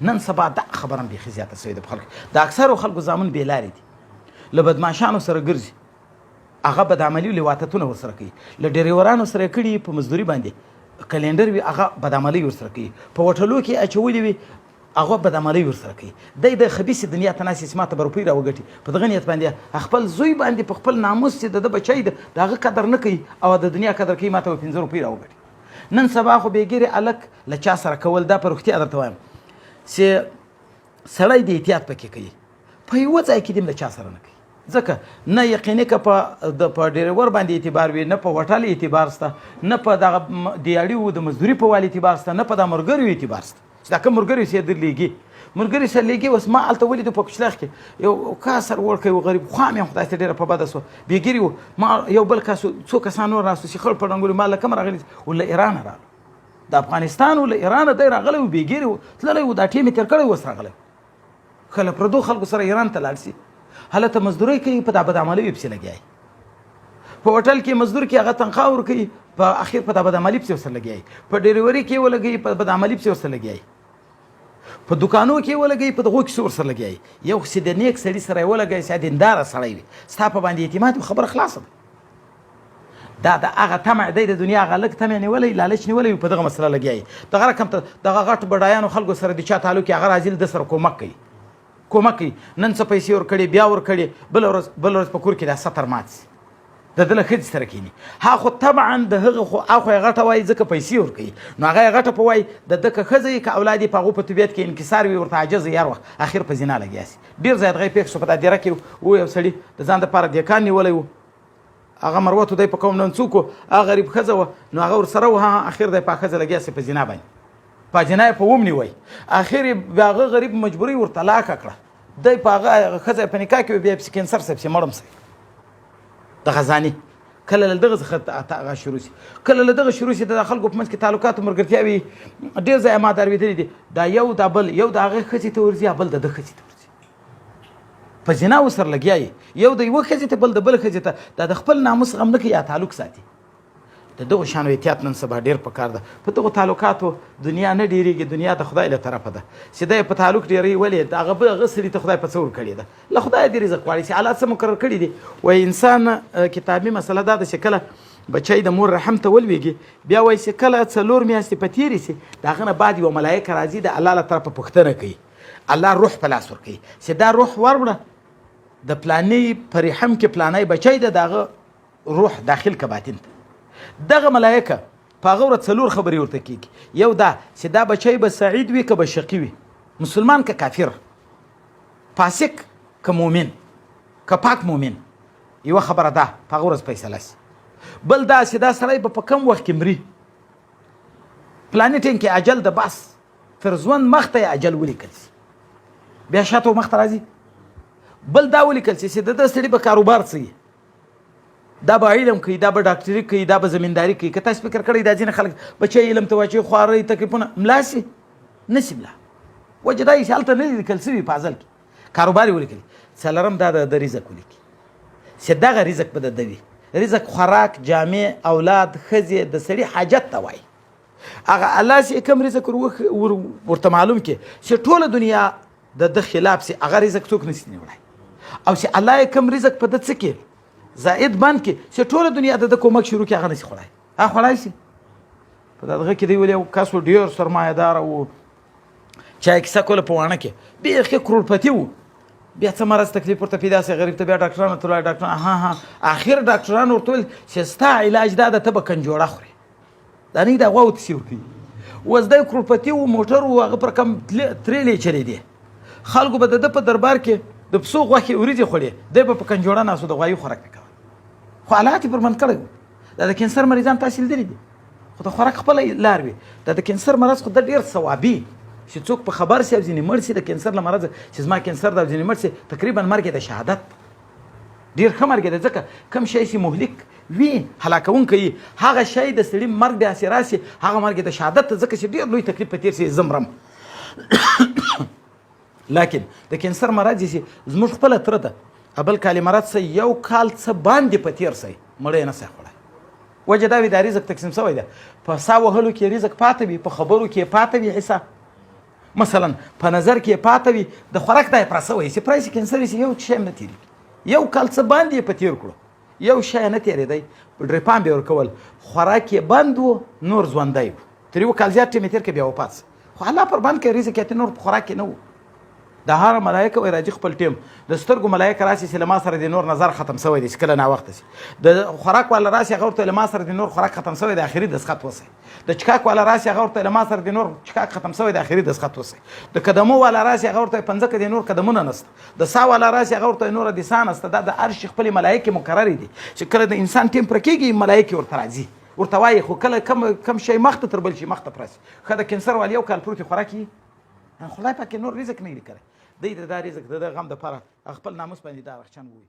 نن سبا دا خبره هم بیخي زیاته سوې ده په خلکو د اکثرو خلکو زامن بېلارې دي له بدماشانو سره ګرځي هغه بدعملي لواطتونه ورسره کوي له ډریورانو سره یې کړي په مزدوري باندې کلینډر وي هغه بدعملي ورسره کوي په هوټلو کې اچولي وي هغه بدعملي ورسره کوي دی د خبیثې دنیا ته ناست چې ما ته به روپۍ راوګټي په دغه نیت باندې خپل زوی باندې په خپل ناموس چې د ده بچی ده د هغه قدر نه کوي او د دنیا قدر کوي ما ته به 5 روپۍ راوګټي نن سبا خو بېګیرې الک له چا سره کول دا په روغتیا درته وایم چې سړی د احتیاط پکې کوي په یوه ځای کې دې له چا سره نه کوي ځکه نه یقیني که په ډریور باندې اعتبار وي نه په هوټل اعتبار شته نه په دغه دیاړي د مزدوري په وال اعتبار شته نه په د ملګریو اعتبار شته چې دا کوم ملګري چې در لېږي ملګري سره لېږي اوس ما هلته ولیدو په کچلاخ کې یو کاسر وړکی و غریب خوا مې هم خدای ته ډېره په بده سوه بېګیري و ما یو بل کس څو کسان نور ناستو چې خړ په ډنګولي ما له کومه راغلي و له ایرانه راغلو د افغانستان و له ایرانه دی راغلی و بېګیري و تللی و دا ټیم یې تېر کړی اوس راغلی که له پردو خلکو سره ایران ته لاړ شي هلته مزدورۍ کوي په دا بدعملیو پسې لګیا په هوټل کې مزدور کې هغه تنخواه ورکوي په اخر په دا بدعملي پسې ورسره لګیا په ډریوري کې ولګوي په بدعملي پسې ورسره لګیا په دوکانو کې ولګوي په دغو کیسو ورسره لګیا یو چې د نیک سړي سره یې ولګوي چې دینداره سړی وي ستا په باندې اعتماد خبره خلاصه ده دا د هغه طمع دی د دنیا هغه لږ طمع نیولی لالچ نیولی په دغه مسله لګیا دغه رقم ته دغه غټ بډایانو خلکو سره د چا تعلق هغه راځي د سره کومک کوي نن څه پیسې ورکړي بیا ورکړي بله ورځ په کور کې دا ستر مات شي د ده له ښځې سره کښېني ها خو طبعا د هغه خو اخو یې غټه وایي ځکه پیسې ورکوي نو هغه یې غټه په وایي د ده که ښځه یي که اولاد یې په هغو په طبیعت کې انکسار وي ورته عاجز هر وخت اخر په زنا لګیا سي ډېر ځای دغه پېښ شو په دا دیره کې و یو سړي د ځان دپاره دیکان نیولی و هغه مروتو دی په قوم نن څوک و هغه غریب ښځه وه نو هغه ورسره و اخر دی په ښځه لګیا سي په زنا باندې په زنا یې په وم نیوی اخر یې هغه غریب مجبوري ورته طلاقه کړه دی په هغه ښځه په نکاح کې بیا پسې کینسر صاحب چې مړم سي د غزاني کله له دغه څخه هغه شروع شي کله له دغه شروع شي د خلکو په منځ کې تعلقات ملګرتیاوي ډېر ځایه ما دا اورېدلي دي دا یو دا بل یو د هغې ښځې ته ورځي بل د ده ښځې ته ورځي په زنا ورسره لګیا یو د یوه ښځې ته بل د بل ښځې ته دا د خپل ناموس غم نه کوي یا تعلق ساتي د دغو شانو احتیاط نن سبا ډېر پکار ده په دغو تعلقاتو دنیا نه ډېرېږي دنیا د خدای له طرفه ده چې دی په تعلق ډېروي ولې د هغه سړي ته خدای په څه ورکړې ده له خدایه دې رزق غواړي چې حالات څه مقرر کړي دي وایي انسان کتابي مسله دا ده چې کله بچی د مور رحم ته ولویږي بیا وایي چې کله 4 میاشتې په تېرې سي د هغه نه بعد یوه ملایکه راځي د الله له طرفه پوښتنه کوي الله روح په لاس ورکوي چې دا روح وروړه د پلانې په رحم کې پلانی بچی ده د هغه روح داخل که باطن ته دغه ملایکه په هغه ورځ 4 خبرې ورته کېږي یو دا چې دا بچی به سعید وي که به شقي وي مسلمان که کافر فاسق که مؤمن که پاک مؤمن یوه خبره ده په هغه ورځ فیصله شي بل دا چې دا سړی به په کم وخت کې مري پلانې ټیم کې اجل د بس تر ژوند مخته یې اجل ولیکل شي بیا شاته مخته راځي بل دا ولیکل شي چې د ده سړي به کاروبار څه دا به علم کوي دا به ډاکټري کوي دا به زمینداري کوي که تاسو فکر کړی دا ځینې خلک بچی علم ته واچوي خوارۍ تکلیفونه ملا سي نه سي ملا وجه دا یې چې هلته نه دي لیکل سوي په ازل کې کاروبار یې ولیکلي څلرم دا د رزق ولیکي چې دغه رزق به د ده وي رزق خوراک جامې اولاد ښځې د سړي حاجت ته وایي هغه الله چې کوم رزق ورته معلوم کړي چې ټوله دنیا د ده خلاف سي هغه رزق څوک نشي نیولی او چې الله یې کوم رزق په ده څه کې زائد بند کې چې ټوله دنیا د کومک شروع کې هغه نشي خوړای هغه خوړای شي په دغه کې دی ولې کس ډېر سرمایه‌دار و چا کیسه کوله په واڼه کې بیخي کروڑپتی و بیا څه مرض تکلیف ورته پیدا سي غریب ته بیا ډاکټرانو ته ولاړ ډاکټران اخر ډاکټرانو ورته ویل چې ستا علاج دا ده ته به کنجوړه خورې دا نه د غوا وتسي ورکوي اوس دی کروڑپتی و موټر و هغه پر کم تریلې چلېدې خلکو به د ده په دربار کې د پسو غوښې وریجې خوړې دی به په کنجوړه ناستو د غوایي خوراک نه خو حالات یې پر من کړی دا د کینسر مریضان تاسې لیدلي دي خو د خوراک خپله لار وي دا د کینسر مرض خو د ډېر ثوابي چې څوک په خبر سي او ځینې مړ سي د کینسر له مرضه چې زما کینسر ده او ځینې مړ سي تقریبا مرګ د شهادت ډېر ښه مرګ دی ځکه کوم شی چې مهلک وي هلاکونکی وي هغه شی د سړي مرګ داسې راسي هغه مرګ د شهادت ته ځکه چې ډېر لوی تکلیف په تېر سي زه مرم لکن د کینسر مرض چې زموږ خپله تره ده بل کال مرض سي یو کال څه باندې په تېر سي مړی یې نه سي خوړی وجه دا وي دا رزق تقسیم شوی ده په سا وهلو کې رزق پاته وي په خبرو کې پاته وي حصه مثلا په نظر کې پاته وي د خوراک دا پرسه وایي چې پرایس کینسر یو شی هم نه تېرېږي یو کال څه باندې یې په تېر کړو یو شی نه تېرېدی ډریپان به یې ورکول خوراک یې بند و نور ژوندی و تر یو کال زیات ټیم یې تېر کړ بیا وفات سو خو الله پر بند کوي رزق یې نور په خوراک کې نه و د هر ملایکه وایي راځي خپل ټیم د سترګو ملایکه راسي چې له ما سره د نور نظر ختم سوی دی چې کله ناوخته سي د خوراک والا راسي هغه ورته له ما سره د نور خوراک ختم سوی دی اخري دسخط وسی د چکاک والا راسي هغه ورته له ما سره د نور چکاک ختم سوی دی اخري دسخط وسی د قدمو والا راسي هغه ورته پنځه کې د نور قدمونه نسته د سا والا راسي هغه ورته نور د سا نسته دا د عرش خپل ملایکه مقرر دي چې کله د انسان ټیم پر کېږي ملایکه ورته راځي ورته وایي خو کله کم شی مخته تر بل شي مخته پرسي خو د کینسر والا یو کال پروت خوراکي خدای پاک نور رزق نه لري کړی دی د دا رزق د غم د پاره خپل ناموس باندې دا رخصان وي